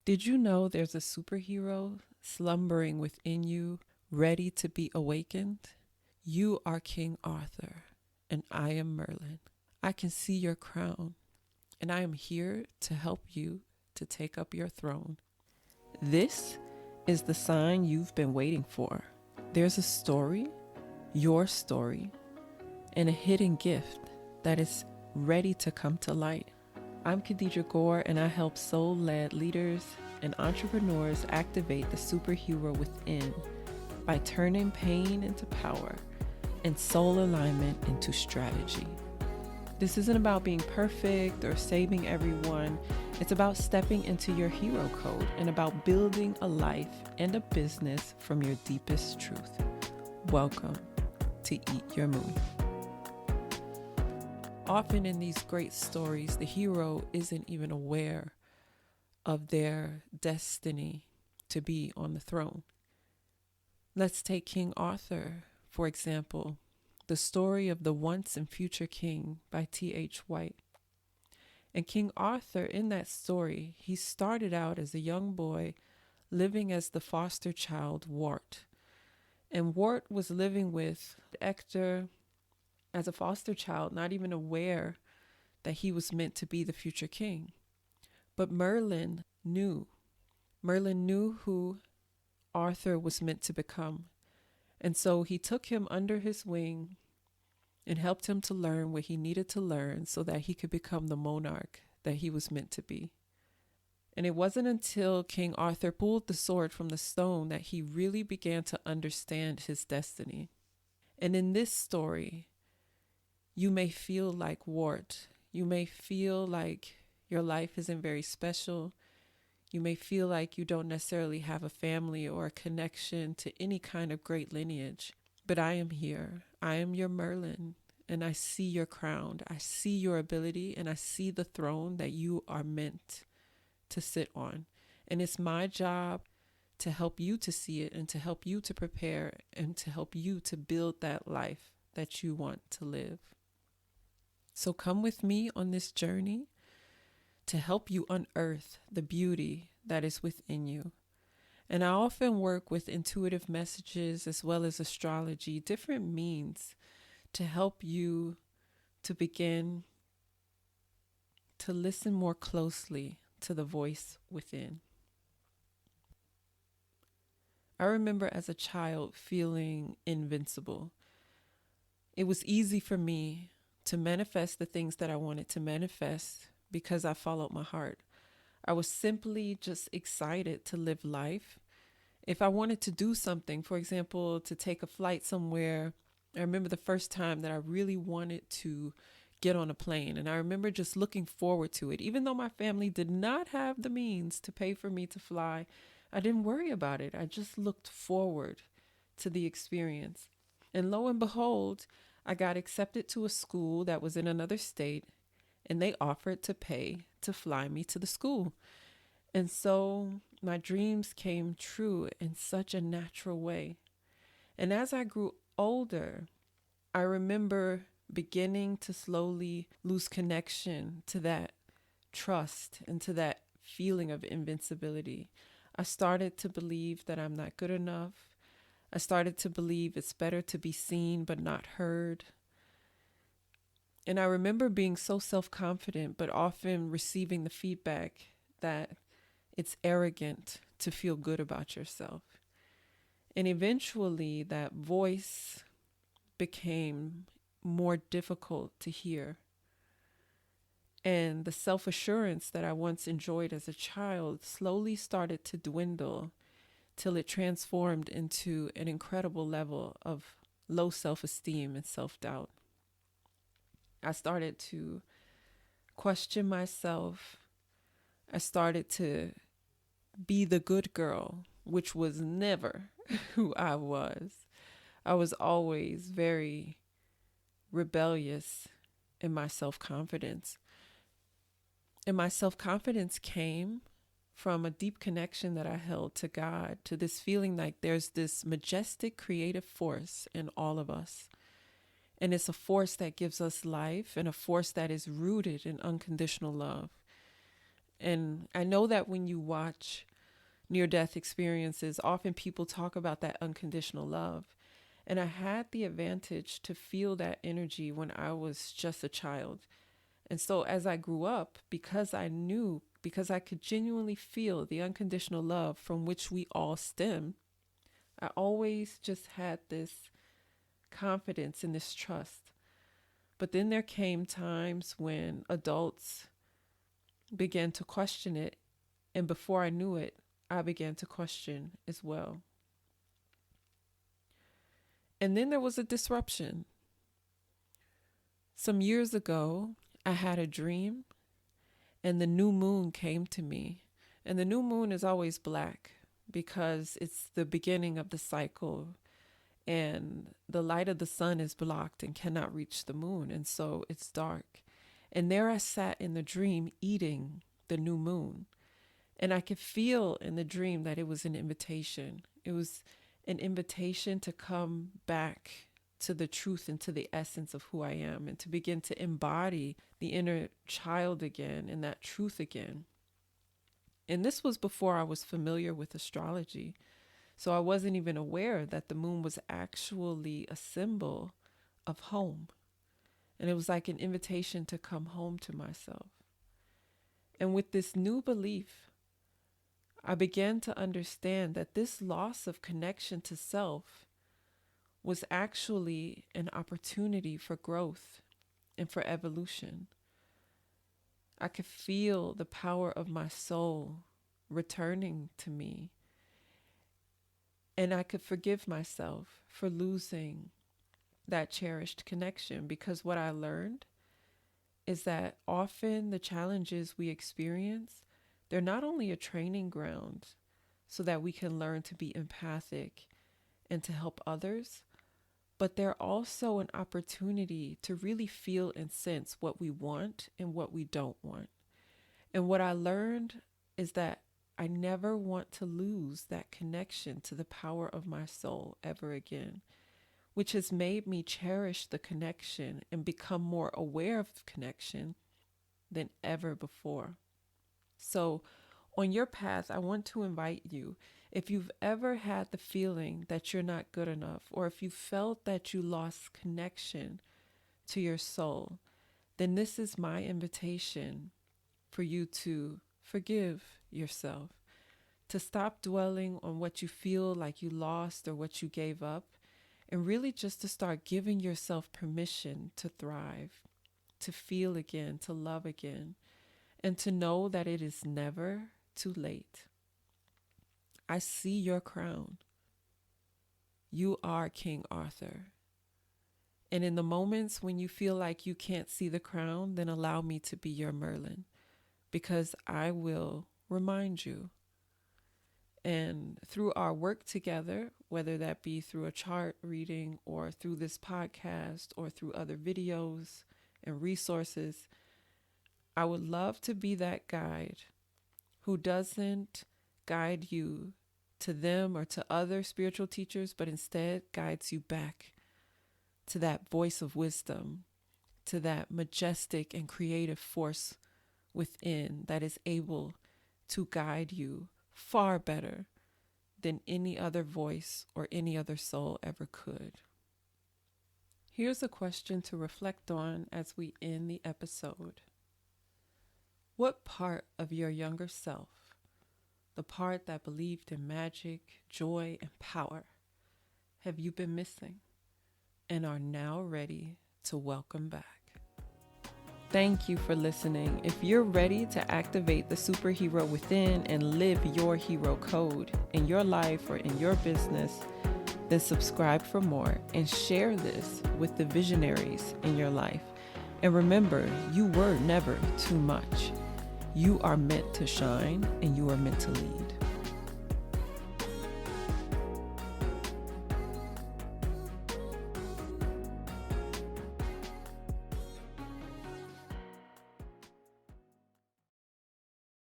Did you know there's a superhero slumbering within you, ready to be awakened? You are King Arthur, and I am Merlin. I can see your crown, and I am here to help you to take up your throne. This is the sign you've been waiting for. There's a story, your story, and a hidden gift that is ready to come to light. I'm Khadija Gore, and I help soul-led leaders and entrepreneurs activate the superhero within by turning pain into power and soul alignment into strategy. This isn't about being perfect or saving everyone. It's about stepping into your hero code and about building a life and a business from your deepest truth. Welcome to Eat Your Moon. Often in these great stories, the hero isn't even aware of their destiny to be on the throne. Let's take King Arthur, for example, the story of the once and future king by T.H. White. And King Arthur, in that story, he started out as a young boy living as the foster child Wart. And Wart was living with Hector as a foster child, not even aware that he was meant to be the future king. But Merlin knew. Merlin knew who Arthur was meant to become. And so he took him under his wing and helped him to learn what he needed to learn so that he could become the monarch that he was meant to be. And it wasn't until King Arthur pulled the sword from the stone that he really began to understand his destiny. And in this story, you may feel like Wart. You may feel like your life isn't very special. You may feel like you don't necessarily have a family or a connection to any kind of great lineage. But I am here. I am your Merlin, and I see your crown. I see your ability, and I see the throne that you are meant to sit on. And it's my job to help you to see it and to help you to prepare and to help you to build that life that you want to live. So come with me on this journey to help you unearth the beauty that is within you. And I often work with intuitive messages as well as astrology, different means to help you to begin to listen more closely to the voice within. I remember as a child feeling invincible. It was easy for me to manifest the things that I wanted to manifest because I followed my heart. I was simply just excited to live life. If I wanted to do something, for example, to take a flight somewhere, I remember the first time that I really wanted to get on a plane. And I remember just looking forward to it. Even though my family did not have the means to pay for me to fly, I didn't worry about it. I just looked forward to the experience. And lo and behold, I got accepted to a school that was in another state, and they offered to pay to fly me to the school. And so my dreams came true in such a natural way. And as I grew older, I remember beginning to slowly lose connection to that trust and to that feeling of invincibility. I started to believe that I'm not good enough. I started to believe it's better to be seen but not heard. And I remember being so self-confident, but often receiving the feedback that it's arrogant to feel good about yourself. And eventually that voice became more difficult to hear. And the self-assurance that I once enjoyed as a child slowly started to dwindle till it transformed into an incredible level of low self-esteem and self-doubt. I started to question myself. I started to be the good girl, which was never who I was. I was always very rebellious in my self-confidence. And my self-confidence came from a deep connection that I held to God, to this feeling like there's this majestic creative force in all of us. And it's a force that gives us life and a force that is rooted in unconditional love. And I know that when you watch near-death experiences, often people talk about that unconditional love. And I had the advantage to feel that energy when I was just a child. And so as I grew up, because I could genuinely feel the unconditional love from which we all stem, I always just had this confidence and this trust. But then there came times when adults began to question it. And before I knew it, I began to question as well. And then there was a disruption. Some years ago, I had a dream and the new moon came to me. And the new moon is always black because it's the beginning of the cycle and the light of the sun is blocked and cannot reach the moon. And so it's dark. And there I sat in the dream eating the new moon. And I could feel in the dream that it was an invitation. It was an invitation to come back to the truth and to the essence of who I am and to begin to embody the inner child again and that truth again. And this was before I was familiar with astrology. So I wasn't even aware that the moon was actually a symbol of home. And it was like an invitation to come home to myself. And with this new belief, I began to understand that this loss of connection to self was actually an opportunity for growth and for evolution. I could feel the power of my soul returning to me. And I could forgive myself for losing that cherished connection, because what I learned is that often the challenges we experience, they're not only a training ground so that we can learn to be empathic and to help others, but they're also an opportunity to really feel and sense what we want and what we don't want. And what I learned is that I never want to lose that connection to the power of my soul ever again, which has made me cherish the connection and become more aware of connection than ever before. So on your path, I want to invite you, if you've ever had the feeling that you're not good enough, or if you felt that you lost connection to your soul, then this is my invitation for you to forgive yourself, to stop dwelling on what you feel like you lost or what you gave up, and really just to start giving yourself permission to thrive, to feel again, to love again, and to know that it is never too late. I see your crown. You are King Arthur. And in the moments when you feel like you can't see the crown, then allow me to be your Merlin, because I will remind you. And through our work together, whether that be through a chart reading or through this podcast or through other videos and resources, I would love to be that guide who doesn't guide you to them or to other spiritual teachers, but instead guides you back to that voice of wisdom, to that majestic and creative force within that is able to guide you far better than any other voice or any other soul ever could. Here's a question to reflect on as we end the episode. What part of your younger self, the part that believed in magic, joy, and power, have you been missing and are now ready to welcome back? Thank you for listening. If you're ready to activate the superhero within and live your hero code in your life or in your business, then subscribe for more and share this with the visionaries in your life. And remember, you were never too much. You are meant to shine and you are meant to lead.